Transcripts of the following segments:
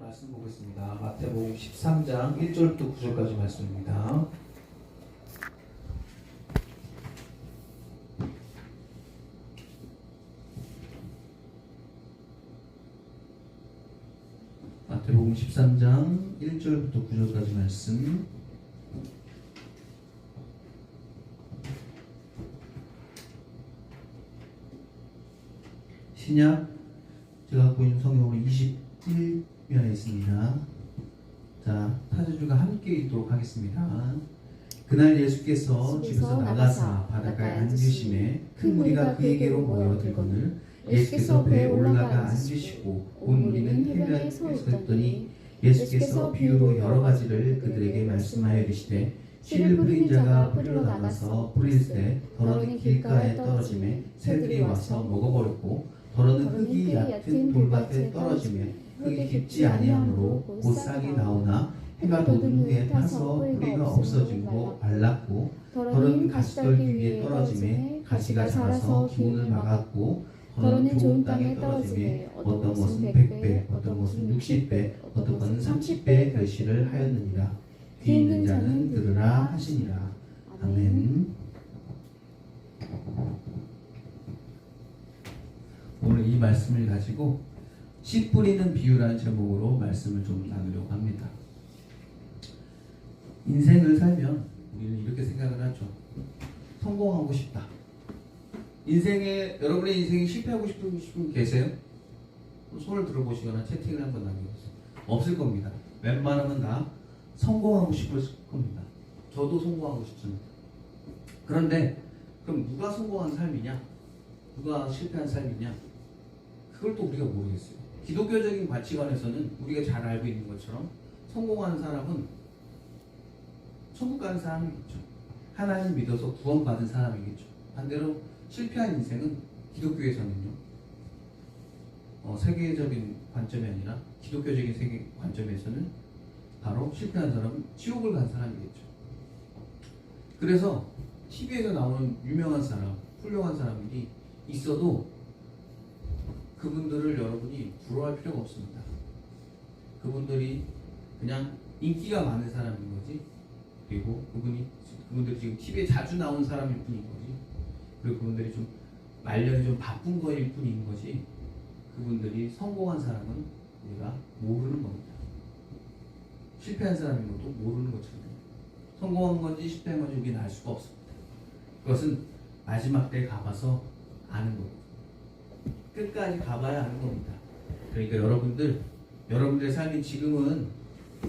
말씀 보겠습니다. 마태복음 13장 1절부터 9절까지 말씀입니다. 마태복음 13장 1절부터 9절까지 말씀. 신약 제가 갖고 있는 성경으로 21면에 있습니다. 자, 타주주가 함께 읽도록 하겠습니다. 그날 예수께서 집에서 나가사 바닷가에 앉으심에 큰 무리가 그에게로 모여들거늘 예수께서 배에 올라가 앉으시고 온 무리는 해변에 서 있더니 예수께서 비유로 여러 가지를 그들에게 말씀하여 이르시되 씨를 뿌린 자가 뿌리러 나가서 뿌릴 때 더러는 길가에 떨어지매 새들이 와서 먹어버렸고 더러는 흙이 얕은 돌밭에 떨어지매 흙이 깊지 아니하므로 곧 싹이 나오나 해가 돋은 후에 타서 뿌리가 없어지고 말랐고 더러는 가시떨기 위에 떨어지매 가시가 자라서 기운을 막았고 더러는 좋은 땅에 떨어지매 어떤 것은 100배 어떤 것은 60배 어떤 것은 30배의 결실을 하였느니라. 귀 있는 자는 들으라 하시니라. 아멘. 오늘 이 말씀을 가지고 씨 뿌리는 비유라는 제목으로 말씀을 좀 나누려고 합니다. 인생을 살면 우리는 이렇게 생각을 하죠. 성공하고 싶다. 여러분의 인생에 실패하고 싶은 분 계세요? 손을 들어보시거나 채팅을 한번 남겨보세요. 없을 겁니다. 웬만하면 다 성공하고 싶을 겁니다. 저도 성공하고 싶습니다. 그런데 그럼 누가 성공한 삶이냐? 누가 실패한 삶이냐? 그걸 또 우리가 모르겠어요. 기독교적인 가치관에서는 우리가 잘 알고 있는 것처럼 성공하는 사람은 천국 가는 사람이겠죠. 하나님 믿어서 구원받은 사람이겠죠. 반대로 실패한 인생은 기독교에서는요, 세계적인 관점이 아니라 기독교적인 세계 관점에서는 바로 실패한 사람은 지옥을 간 사람이겠죠. 그래서 TV에서 나오는 유명한 사람, 훌륭한 사람들이 있어도 그분들을 여러분이 부러워할 필요가 없습니다. 그분들이 그냥 인기가 많은 사람인 거지. 그리고 그분들이 지금 TV에 자주 나온 사람일 뿐인 거지. 그리고 그분들이 좀 말년이 좀 바쁜 거일 뿐인 거지. 그분들이 성공한 사람은 우리가 모르는 겁니다. 실패한 사람인 것도 모르는 것처럼 성공한 건지 실패한 건지 우리는 알 수가 없습니다. 그것은 마지막 때에 가봐서 아는 겁니다. 끝까지 가봐야 아는 겁니다. 그러니까 여러분들의 삶이 지금은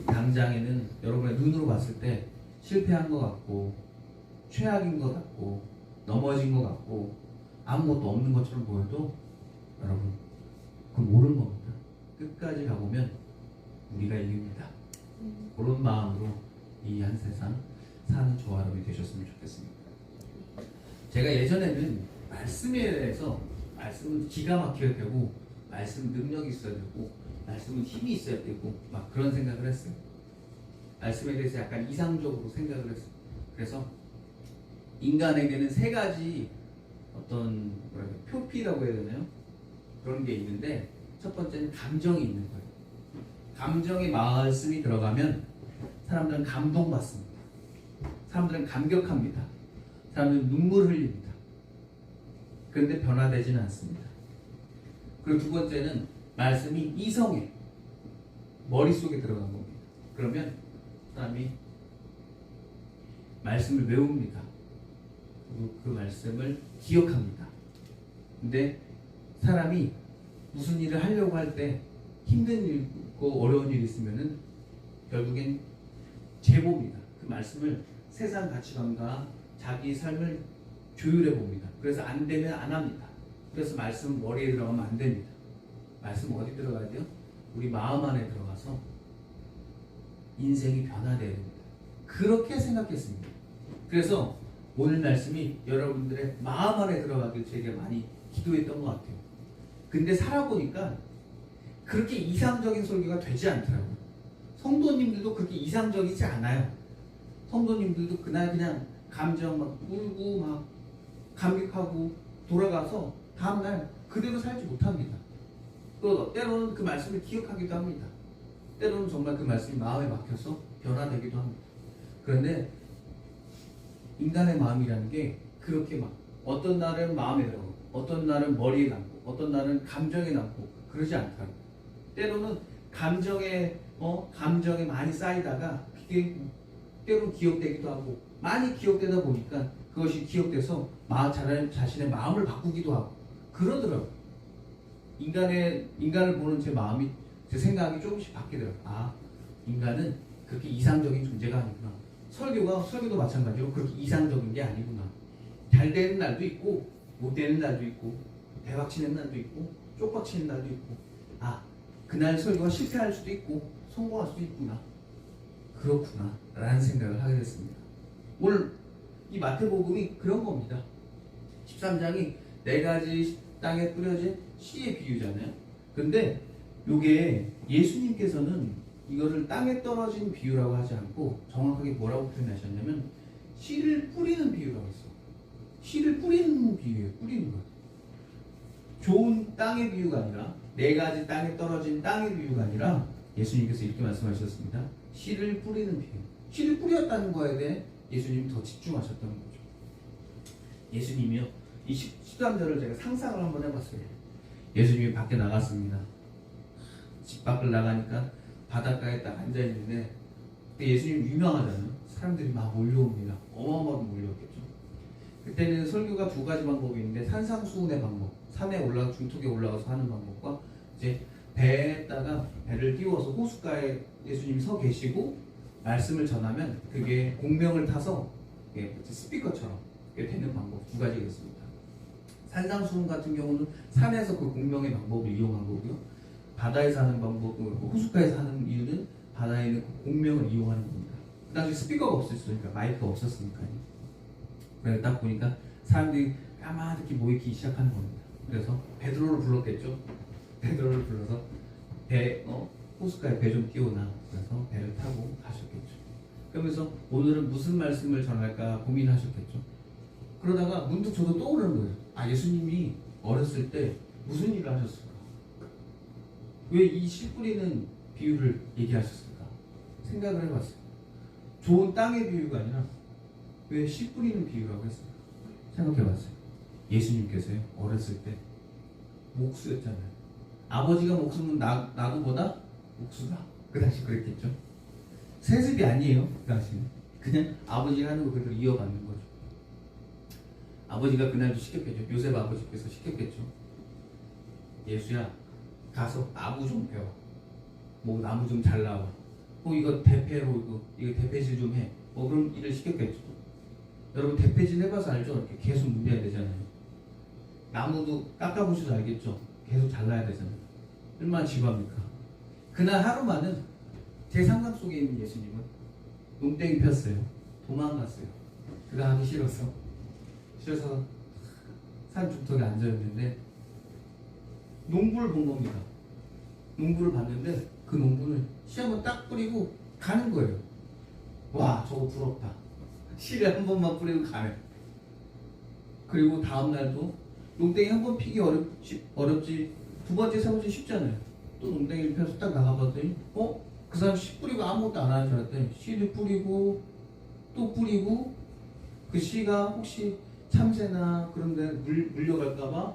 당장에는 여러분의 눈으로 봤을 때 실패한 것 같고 최악인 것 같고 넘어진 것 같고 아무것도 없는 것처럼 보여도 여러분 그건 모르는 겁니다. 끝까지 가보면 우리가 이깁니다. 그런 마음으로 이 한 세상 사는 조화로이 되셨으면 좋겠습니다. 제가 예전에는 말씀에 대해서 말씀은 기가 막혀야 되고 말씀 능력이 있어야 되고 말씀은 힘이 있어야 되고 막 그런 생각을 했어요. 말씀에 대해서 약간 이상적으로 생각을 했어요. 그래서 인간에게는 세 가지 어떤 표피라고 해야 되나요? 그런 게 있는데 첫 번째는 감정이 있는 거예요. 감정의 말씀이 들어가면 사람들은 감동받습니다. 사람들은 감격합니다. 사람들은 눈물 흘립니다. 그런데 변화되지는 않습니다. 그리고 두 번째는 말씀이 이성에 머릿속에 들어간 겁니다. 그러면 사람이 말씀을 외웁니다. 그리고 그 말씀을 기억합니다. 근데 사람이 무슨 일을 하려고 할 때 힘든 일고 어려운 일이 있으면은 결국엔 제봅니다. 그 말씀을 세상 가치관과 자기 삶을 조율해 봅니다. 그래서 안 되면 안 합니다. 그래서 말씀 머리에 들어가면 안 됩니다. 말씀 어디 들어가야 돼요? 우리 마음 안에 들어가서 인생이 변화되어야 됩니다. 그렇게 생각했습니다. 그래서 오늘 말씀이 여러분들의 마음 안에 들어가길 제가 많이 기도했던 것 같아요. 근데 살아보니까 그렇게 이상적인 설교가 되지 않더라고요. 성도님들도 그렇게 이상적이지 않아요. 성도님들도 그냥 감정 막 울고 막 감격하고 돌아가서 다음날 그대로 살지 못합니다. 또 때로는 그 말씀을 기억하기도 합니다. 때로는 정말 그 말씀이 마음에 막혀서 변화되기도 합니다. 그런데 인간의 마음이라는 게 그렇게 막 어떤 날은 마음에 들어가고 어떤 날은 머리에 남고 어떤 날은 감정에 남고 그러지 않더라고요. 때로는 감정에 많이 쌓이다가 그게 때로는 기억되기도 하고 많이 기억되다 보니까 그것이 기억돼서 자신의 마음을 바꾸기도 하고 그러더라고요. 인간을 보는 제 마음이 제 생각이 조금씩 바뀌더라고요. 아, 인간은 그렇게 이상적인 존재가 아니구나. 설교도 마찬가지로 그렇게 이상적인 게 아니구나. 잘 되는 날도 있고 못 되는 날도 있고 대박 치는 날도 있고 쪽박 치는 날도 있고 아, 그날 설교가 실패할 수도 있고 성공할 수도 있구나. 그렇구나 라는 생각을 하게 됐습니다. 오늘 이 마태복음이 그런 겁니다. 13장이 4가지 땅에 뿌려진 씨의 비유잖아요. 근데 요게 예수님께서는 이거를 땅에 떨어진 비유라고 하지 않고 정확하게 뭐라고 표현하셨냐면 씨를 뿌리는 비유라고 했어. 씨를 뿌리는 비유예요. 뿌리는 거. 좋은 땅의 비유가 아니라 4가지 땅에 떨어진 땅의 비유가 아니라 예수님께서 이렇게 말씀하셨습니다. 씨를 뿌리는 비유. 씨를 뿌렸다는 거에 대해 예수님이 더 집중하셨던 거죠. 예수님이요. 이 13절을 제가 상상을 한번 해봤어요. 예수님이 밖에 나갔습니다. 집 밖을 나가니까 바닷가에 딱 앉아있는데 그때 예수님 유명하잖아요. 사람들이 막 몰려옵니다. 어마어마하게 몰려왔겠죠. 그때는 설교가 2가지 방법이 있는데 산상수훈의 방법, 산에 중턱에 올라가서 하는 방법과 이제 배에다가 배를 띄워서 호숫가에 예수님이 서 계시고 말씀을 전하면 그게 공명을 타서 스피커처럼 되는 방법 2가지가 있습니다. 산상수훈 같은 경우는 산에서 그 공명의 방법을 이용한 거고요. 바다에서 하는 방법, 호숫가에서 하는 이유는 바다에 있는 그 공명을 이용하는 겁니다. 그 당시 스피커가 없었으니까 마이크가 없었으니까요. 그래서 딱 보니까 사람들이 까마득히 모이기 시작하는 겁니다. 그래서 베드로를 불렀겠죠. 베드로를 불러서 호숫가에 배 좀 띄워놔. 그래서 배를 타고 가셨겠죠. 그러면서 오늘은 무슨 말씀을 전할까 고민하셨겠죠. 그러다가 문득 저도 떠오르는 거예요. 아, 예수님이 어렸을 때 무슨 일을 하셨을까? 왜 이 씨 뿌리는 비유를 얘기하셨을까? 생각을 해봤어요. 좋은 땅의 비유가 아니라 왜 씨 뿌리는 비유라고 했을까? 생각해봤어요. 예수님께서요, 어렸을 때 목수였잖아요. 아버지가 목수면 나도보다 목수다. 그 당시 그랬겠죠. 세습이 아니에요. 그 당시는 그냥 아버지가 하는 거 그대로 이어받는 거죠. 아버지가 그날도 시켰겠죠. 요셉 아버지께서 시켰겠죠. 예수야, 가서 나무 좀 배워. 뭐 나무 좀 잘라와. 이거 대패로 이거 대패질 좀 해. 그런 일을 시켰겠죠. 여러분 대패질 해봐서 알죠? 이렇게 계속 문대야 되잖아요. 나무도 깎아보셔도 알겠죠? 계속 잘라야 되잖아요. 얼마나 지루합니까? 그날 하루만은 제 상상 속에 있는 예수님은 농땡이 폈어요. 도망갔어요. 그거 하기 싫어서 산 중턱에 앉아있는데 농부를 본 겁니다. 농부를 봤는데 그 농부는 씨 한번 딱 뿌리고 가는 거예요. 와, 저거 부럽다. 씨를 한 번만 뿌리고 가네. 그리고 다음날도 농땡이 한 번 피기 어렵지 2번째, 3번째 쉽잖아요. 또 농땡이를 펴서 딱 나가봤더니 그 사람 씨 뿌리고 아무것도 안 하는 줄 알았더니 씨를 뿌리고 또 뿌리고 그 씨가 혹시 참새나 그런 데 물려갈까봐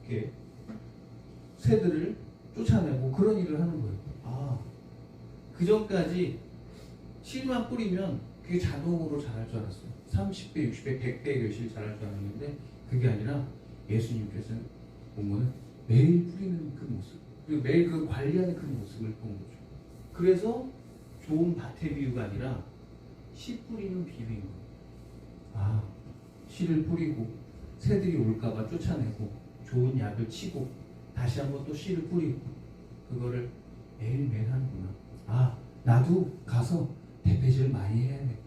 이렇게 새들을 쫓아내고 그런 일을 하는 거예요. 아, 그 전까지 씨만 뿌리면 그게 자동으로 자랄 줄 알았어요. 30배, 60배, 100배 열심히 자랄 줄 알았는데 그게 아니라 예수님께서는 보면은 매일 뿌리는 그 모습, 그리고 매일 그 관리하는 그 모습을 본 거죠. 그래서 좋은 밭의 비유가 아니라 씨 뿌리는 비유인 거예요. 아, 씨를 뿌리고 새들이 올까봐 쫓아내고 좋은 약을 치고 다시 한번 또 씨를 뿌리고 그거를 매일매일 하는구나. 아, 나도 가서 대패질을 많이 해야 돼.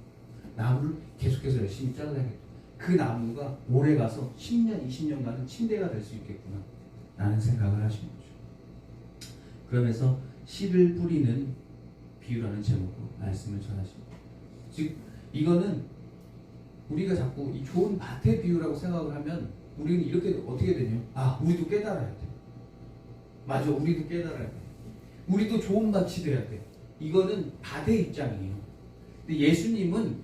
나무를 계속해서 열심히 잘라야겠다. 그 나무가 오래 가서 10년, 20년간은 침대가 될 수 있겠구나 라는 생각을 하신 거죠. 그러면서 씨를 뿌리는 비유라는 제목으로 말씀을 전하십니다. 즉 이거는 우리가 자꾸 이 좋은 밭의 비유라고 생각을 하면 우리는 이렇게 어떻게 되냐? 아, 우리도 깨달아야 돼. 맞아, 우리도 깨달아야 돼. 우리도 좋은 밭이 돼야 돼. 이거는 밭의 입장이에요. 근데 예수님은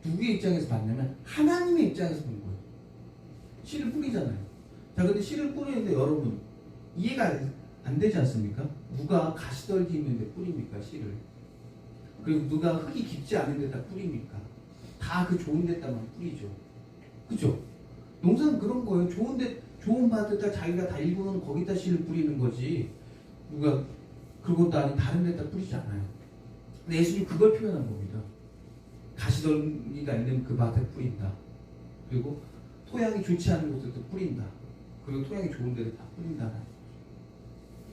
누구의 입장에서 봤냐면 하나님의 입장에서 본 거예요. 씨를 뿌리잖아요. 자, 근데 씨를 뿌리는데 여러분 이해가 안 되지 않습니까? 누가 가시떨기 있는데 뿌립니까 씨를? 그리고 누가 흙이 깊지 않은 데다 뿌립니까? 다 그 좋은 데다만 뿌리죠. 그죠? 농사는 그런 거예요. 좋은 밭에다 자기가 다 일구는 거기다 씨를 뿌리는 거지. 누가 그것도 아닌 다른 데다 뿌리지 않아요. 근데 예수님 그걸 표현한 겁니다. 가시떨기가 있는 그 밭에 뿌린다. 그리고 토양이 좋지 않은 곳에도 뿌린다. 그리고 토양이 좋은 데도 다 뿌린다.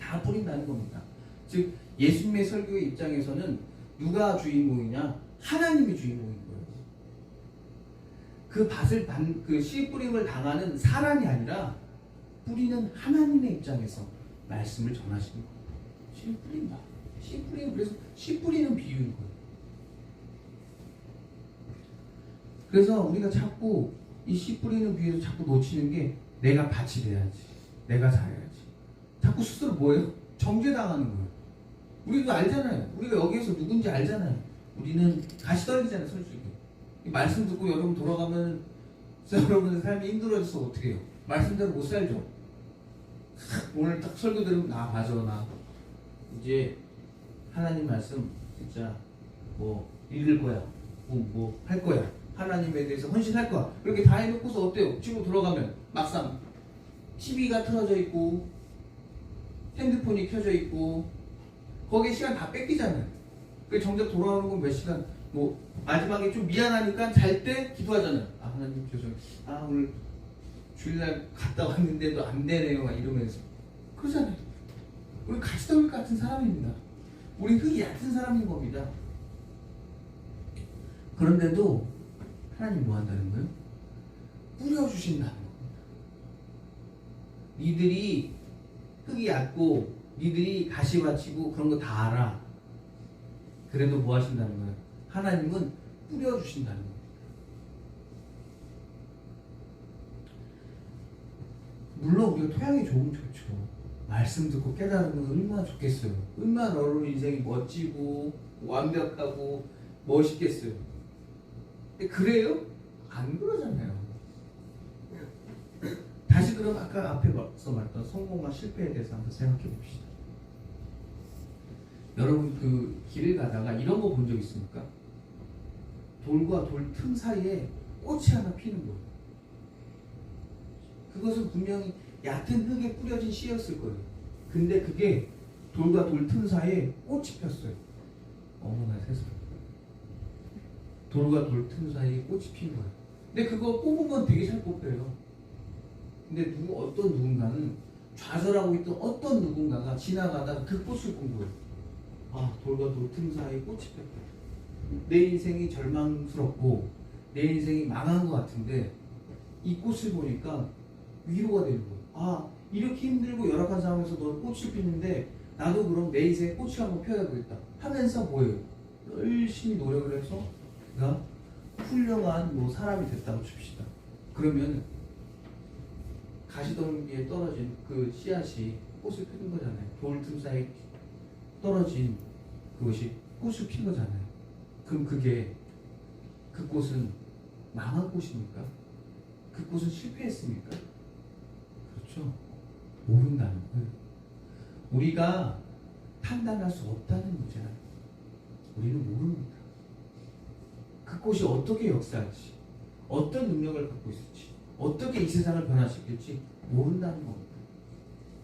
다 뿌린다는 겁니다. 즉 예수님의 설교의 입장에서는 누가 주인공이냐? 하나님이 주인공인 거예요. 그 밭을 그 씨 뿌림을 당하는 사람이 아니라 뿌리는 하나님의 입장에서 말씀을 전하시는 거예요. 씨 뿌린다. 씨 뿌리는 그래서 씨 뿌리는 비유인 거예요. 그래서 우리가 자꾸 이 씨 뿌리는 비유에서 자꾸 놓치는 게 내가 밭이 돼야지. 내가 잘해야지. 자꾸 스스로 뭐예요? 정죄당하는 거예요. 우리도 알잖아요. 우리가 여기에서 누군지 알잖아요. 우리는 가시떨기잖아요, 솔직히. 이 말씀 듣고 여러분 돌아가면 여러분의 삶이 힘들어져서 어떻게 해요? 말씀대로 못 살죠. 오늘 딱 설교 들으면 맞아, 나 이제 하나님 말씀 진짜 뭐 읽을 거야, 뭐 할 거야, 하나님에 대해서 헌신할 거야. 그렇게 다 해놓고서 어때요? 집으로 돌아가면 막상 TV가 틀어져 있고 핸드폰이 켜져 있고 거기에 시간 다 뺏기잖아요. 그 정작 돌아오는 건 몇 시간, 뭐 마지막에 좀 미안하니까 잘 때 기도하잖아요. 아 하나님 죄송해요. 아 오늘 주일날 갔다 왔는데도 안 되네요. 막 이러면서 그러잖아요. 우리 가시떨기 같은 사람입니다. 우리 흙이 얕은 사람인 겁니다. 그런데도 하나님 뭐 한다는 거예요? 뿌려주신다는 겁니다. 니들이 흙이 얕고 니들이 가시밭이고 그런 거 다 알아. 그래도 뭐 하신다는 거예요? 하나님은 뿌려주신다는 겁니다. 물론 우리가 토양이 좋으면 좋죠. 말씀 듣고 깨달으면 얼마나 좋겠어요. 얼마나 여러분 인생이 멋지고 완벽하고 멋있겠어요. 근데 그래요? 안 그러잖아요. 다시 그럼 아까 앞에 말했던 성공과 실패에 대해서 한번 생각해 봅시다. 여러분 그 길을 가다가 이런 거 본 적 있습니까? 돌과 돌 틈 사이에 꽃이 하나 피는 거예요. 그것은 분명히 얕은 흙에 뿌려진 씨였을 거예요. 근데 그게 돌과 돌 틈 사이에 꽃이 폈어요. 어머나 세상에. 돌과 돌 틈 사이에 꽃이 핀 거예요. 근데 그거 뽑으면 되게 잘 뽑혀요. 근데 어떤 누군가는 좌절하고 있던 어떤 누군가가 지나가다가 그 꽃을 본 거예요. 아, 돌과 돌 틈 사이에 꽃이 폈다. 내 인생이 절망스럽고 내 인생이 망한 것 같은데 이 꽃을 보니까 위로가 되는 거예요. 아, 이렇게 힘들고 열악한 상황에서 너 꽃을 피는데 나도 그럼 내 인생에 꽃이 한번 펴야겠다 하면서 뭐예요? 열심히 노력을 해서 그가 훌륭한 뭐 사람이 됐다고 칩시다. 그러면 가시떨기에 떨어진 그 씨앗이 꽃을 피는 거잖아요. 돌 틈 사이에 떨어진 그것이 꽃을 핀 거잖아요. 그럼 그 꽃은 망한 꽃입니까? 그 꽃은 실패했습니까? 그렇죠. 모른다는 거예요. 우리가 판단할 수 없다는 문제는 우리는 모릅니다. 그 꽃이 어떻게 역사할지, 어떤 능력을 갖고 있을지, 어떻게 이 세상을 변화시킬지 모른다는 겁니다.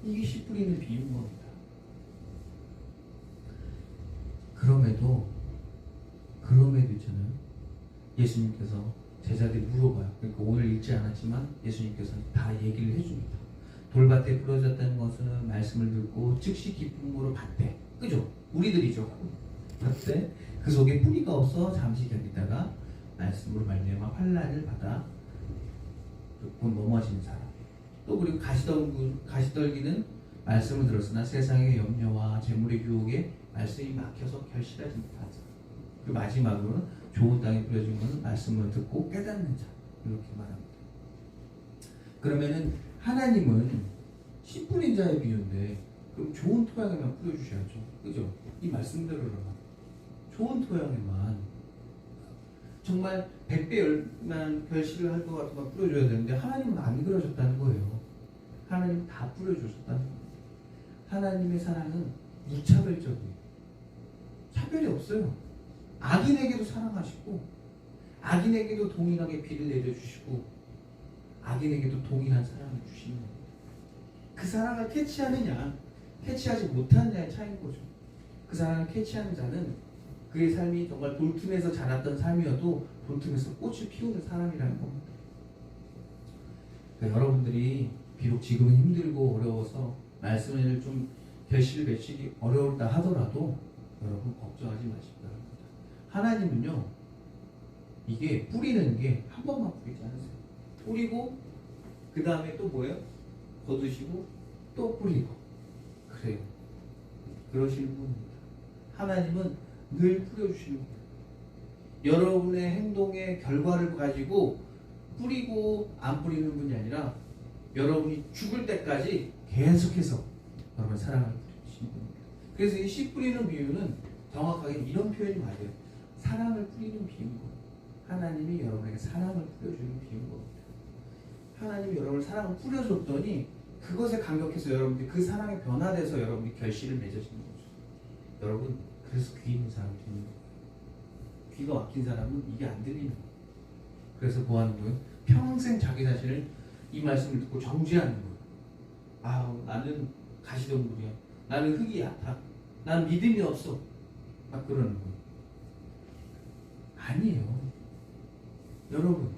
이게 씨 뿌리는 비유인 겁니다. 그럼에도 있잖아요. 예수님께서 제자들이 물어봐요. 그러니까 오늘 읽지 않았지만 예수님께서는 다 얘기를 해줍니다. 돌밭에 부러졌다는 것은 말씀을 듣고 즉시 기쁨으로 받되, 그죠? 우리들이죠. 받되 그 속에 뿌리가 없어 잠시 견디다가 말씀으로 말미암아 환난을 받아 곧 넘어지는 사람. 또 그리고 가시떨기는 말씀을 들었으나 세상의 염려와 재물의 유혹에 말씀이 막혀서 결실하지 못한 자. 그 마지막으로는 좋은 땅에 뿌려진 것은 말씀을 듣고 깨닫는 자. 이렇게 말합니다. 그러면은 하나님은 씨 뿌린 자의 비유인데 그럼 좋은 토양에만 뿌려주셔야죠. 그죠? 이 말씀대로는 좋은 토양에만 정말 100배 열만 결실을 할 것 같으면 뿌려줘야 되는데 하나님은 안 그러셨다는 거예요. 하나님은 다 뿌려주셨다는 거예요. 하나님의 사랑은 무차별적이에요. 차별이 없어요. 악인에게도 사랑하시고 악인에게도 동일하게 비를 내려주시고 악인에게도 동일한 사랑을 주시는 겁니다. 그 사랑을 캐치하느냐 캐치하지 못하느냐의 차이인 거죠. 그 사랑을 캐치하는 자는 그의 삶이 정말 돌틈에서 자랐던 삶이어도 돌틈에서 꽃을 피우는 사람이라는 겁니다. 그러니까 여러분들이 비록 지금은 힘들고 어려워서 말씀을 좀 결실을 맺기 어려울다 하더라도 여러분 걱정하지 마시기 바랍니다. 하나님은요 이게 뿌리는 게 한 번만 뿌리지 않으세요. 뿌리고 그 다음에 또 뭐예요? 거두시고 또 뿌리고 그래요. 그러시는 분입니다. 하나님은 늘 뿌려주시는 거예요. 여러분의 행동의 결과를 가지고 뿌리고 안 뿌리는 분이 아니라 여러분이 죽을 때까지 계속해서 여러분 사랑을 뿌리시는 겁니다. 그래서 이 씨 뿌리는 비유는 정확하게 이런 표현이 맞아요. 사랑을 뿌리는 비유인 거예요. 하나님이 여러분에게 사랑을 뿌려주는 비유인 겁니다. 하나님이 여러분을 사랑을 뿌려줬더니 그것에 감격해서 여러분들이 그 사랑에 변화돼서 여러분이 결실을 맺으시는 거죠. 여러분 그래서 귀 있는 사람이 되는 거예요. 귀가 막힌 사람은 이게 안 들리는 거예요. 그래서 뭐 하는 거예요? 평생 자기 자신을 이 말씀을 듣고 정죄하는 거예요. 아 나는 가시덤불이야. 나는 흙이 얕아. 나는 믿음이 없어. 막 그러는 거예요. 아니에요. 여러분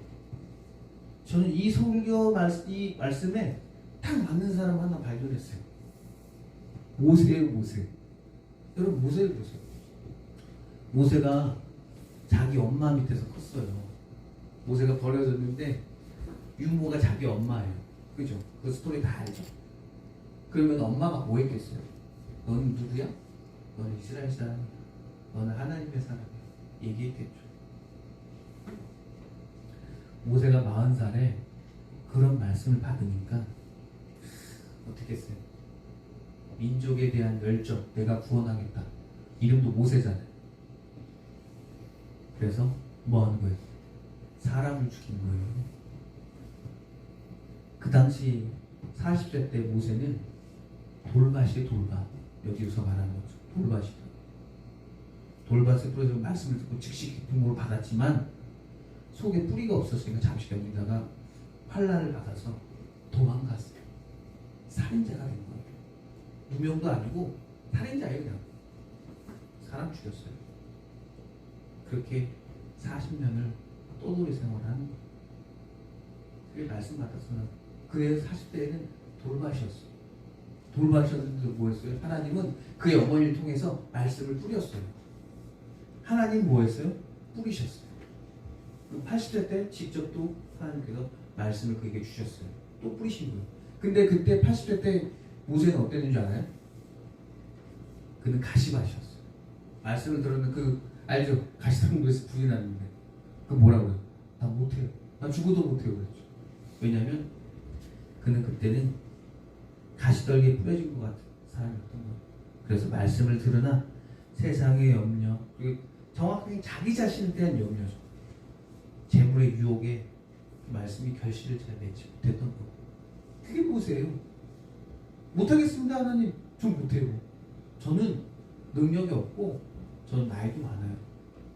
저는 이 설교 이 말씀에 딱 맞는 사람 하나 발견했어요. 모세예요. 모세. 여러분 모세를 보세요. 모세가 자기 엄마 밑에서 컸어요. 모세가 버려졌는데 유모가 자기 엄마예요. 그죠? 그 스토리 다 알죠? 그러면 엄마가 뭐 했겠어요? 너는 누구야? 너는 이스라엘 사람이야. 너는 하나님의 사람이야. 얘기했겠죠. 모세가 40살에 그런 말씀을 받으니까 어떻게 했어요? 민족에 대한 열정, 내가 구원하겠다. 이름도 모세잖아요. 그래서 뭐 하는 거예요? 사람을 죽인 거예요. 그 당시 40세 때 모세는 돌밭이에요. 돌밭. 여기서 말하는 거죠. 돌밭이다. 돌밭에 뿌려서 말씀을 듣고 즉시 기쁨으로 받았지만 속에 뿌리가 없었으니까 잠시 견디다가 환난을 받아서 도망갔어요. 살인자가 된 거예요. 무명도 아니고 살인자예요. 그냥 사람 죽였어요. 그렇게 40년을 떠돌이 생활을 하는 거예요. 그게 말씀 받았으면 그의 40대에는 돌밭이었어요. 돌밭이었는데 뭐였어요? 하나님은 그의 어머니를 통해서 말씀을 뿌렸어요. 하나님 뭐했어요? 뿌리셨어요. 80세 때 직접 또 하나님께서 말씀을 그에게 주셨어요. 또 뿌리신 거예요. 근데 그때 80세 때 모세는 어땠는지 알아요? 그는 가시밭이었어요. 말씀을 들었는데 그 알죠? 가시덤불에서 불이 났는데 그 뭐라고 그래요? 나 못해요. 나 죽어도 못해요. 그랬죠. 왜냐하면 그는 그때는 가시떨기에 뿌려진 것 같은 사람이었던 거예요. 그래서 말씀을 들으나 세상의 염려 그리고 정확하게 자기 자신에 대한 염려죠. 재물의 유혹에 말씀이 결실을 잘 맺지 못했던 거. 그게 뭐세요? 못하겠습니다 하나님. 좀 못해요. 저는 능력이 없고 저는 나이도 많아요.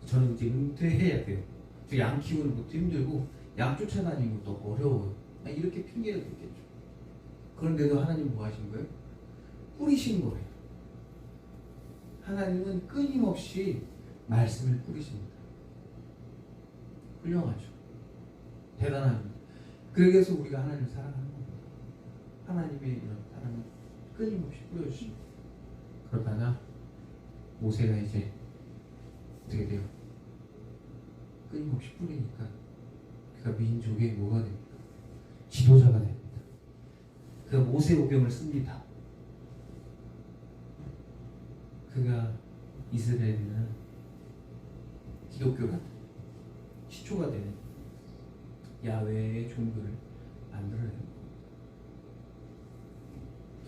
저는 이제 은퇴해야 돼요. 저 양 키우는 것도 힘들고 양 쫓아다니는 것도 어려워요. 이렇게 핑계를 댔겠죠. 그런데도 하나님 뭐 하신 거예요? 뿌리신 거예요. 하나님은 끊임없이 말씀을 뿌리십니다. 훌륭하죠. 대단합니다. 그래서 우리가 하나님을 사랑하는 겁니다. 하나님의 이런 사랑을 끊임없이 뿌려주십니다. 그러다가 모세가 이제 어떻게 돼요? 끊임없이 뿌리니까 그가 민족의 뭐가 됩니까? 지도자가 됩니다. 그가 모세오경을 씁니다. 그가 이스라엘에는 기독교가 시초가 되는 야훼의 종교를 만들어내는 겁니다.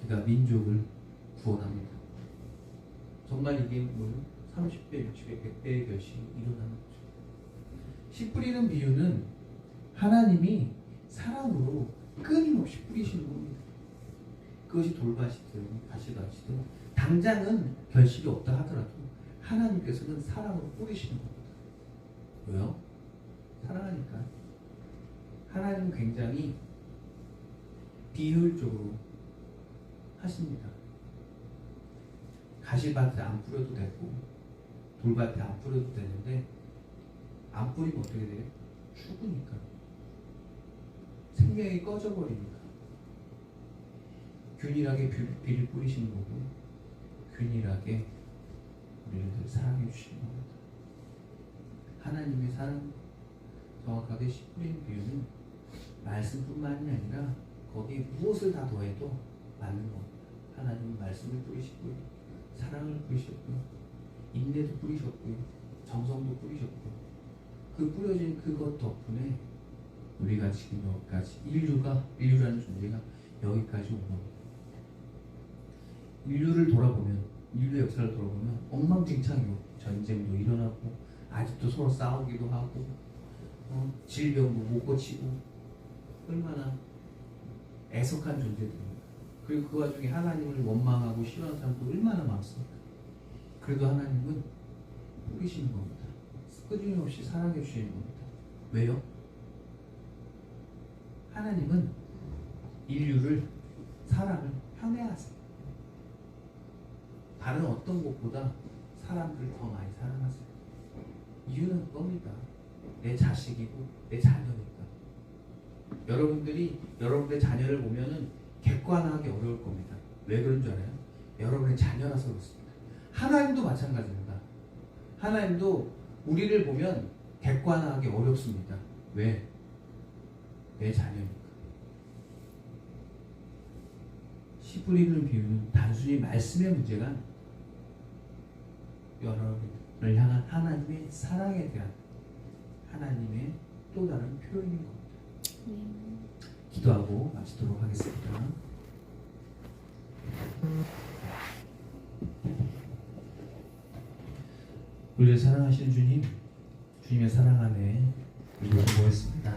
그가 민족을 구원합니다. 정말 이게 뭐예요? 30배, 60배, 100배의 결실이 일어나는 거죠. 씨 뿌리는 비유는 하나님이 사랑으로 끊임없이 뿌리시는 겁니다. 그것이 돌밭이든 가시밭이든 당장은 결실이 없다 하더라도 하나님께서는 사랑으로 뿌리시는 겁니다. 왜요? 사랑하니까. 하나님은 굉장히 비효율적으로 하십니다. 가시밭에 안 뿌려도 되고 돌밭에 안 뿌려도 되는데 안 뿌리면 어떻게 돼요? 죽으니까. 생명이 꺼져버리니까. 균일하게 비를 뿌리시는 거고 균일하게 우리를 사랑해 주시는 겁니다. 하나님의 사랑, 정확하게 씨 뿌리는 비유는 말씀뿐만이 아니라 거기에 무엇을 다 더해도 맞는 겁니다. 하나님은 말씀을 뿌리시고요, 사랑을 뿌리셨고요, 인내도 뿌리셨고요, 정성도 뿌리셨고요. 그 뿌려진 그것 덕분에 우리가 지금 여기까지, 인류라는 존재가 여기까지 온 겁니다. 인류의 역사를 돌아보면 엉망진창이고 전쟁도 일어나고 아직도 서로 싸우기도 하고 질병도 못 고치고 얼마나 애석한 존재들입니다. 그리고 그 와중에 하나님을 원망하고 싫어하는 사람도 얼마나 많습니까? 그래도 하나님은 뿌리시는 겁니다. 끊임없이 사랑해 주시는 겁니다. 왜요? 하나님은 인류를 사랑을 편애하세요. 다른 어떤 것보다 사람들을 더 많이 사랑하세요. 이유는 그겁니다. 내 자식이고 내 자녀니까. 여러분들이 여러분의 자녀를 보면은 객관화하기 어려울 겁니다. 왜 그런 줄 알아요? 여러분의 자녀라서 그렇습니다. 하나님도 마찬가지입니다. 하나님도 우리를 보면 객관화하기 어렵습니다. 왜? 내 자녀니까. 씨 뿌리는 비유는 단순히 말씀의 문제가 여러분을 향한 하나님의 사랑에 대한 하나님의 또 다른 표현인 겁니다. 기도하고 마치도록 하겠습니다. 우리를 사랑하시는 주님, 주님의 사랑 안에 우리가 모였습니다.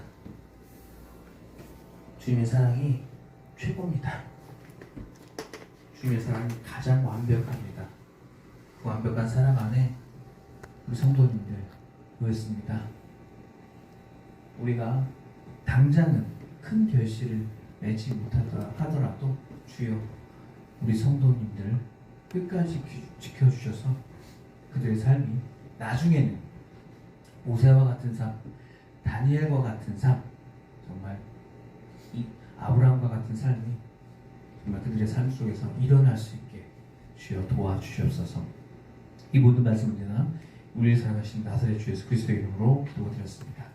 주님의 사랑이 최고입니다. 주님의 사랑이 가장 완벽합니다. 그 완벽한 사랑 안에 우리 성도님들 모였습니다. 우리가 당장은 큰 결실을 맺지 못하더라도 주여 우리 성도님들 끝까지 지켜주셔서 그들의 삶이 나중에는 모세와 같은 삶, 다니엘과 같은 삶, 정말 이 아브라함과 같은 삶이 정말 그들의 삶 속에서 일어날 수 있게 주여 도와주시옵소서. 이 모든 말씀은 우리를 사랑하신 나사렛 주 예수 그리스도의 이름으로 기도드렸습니다.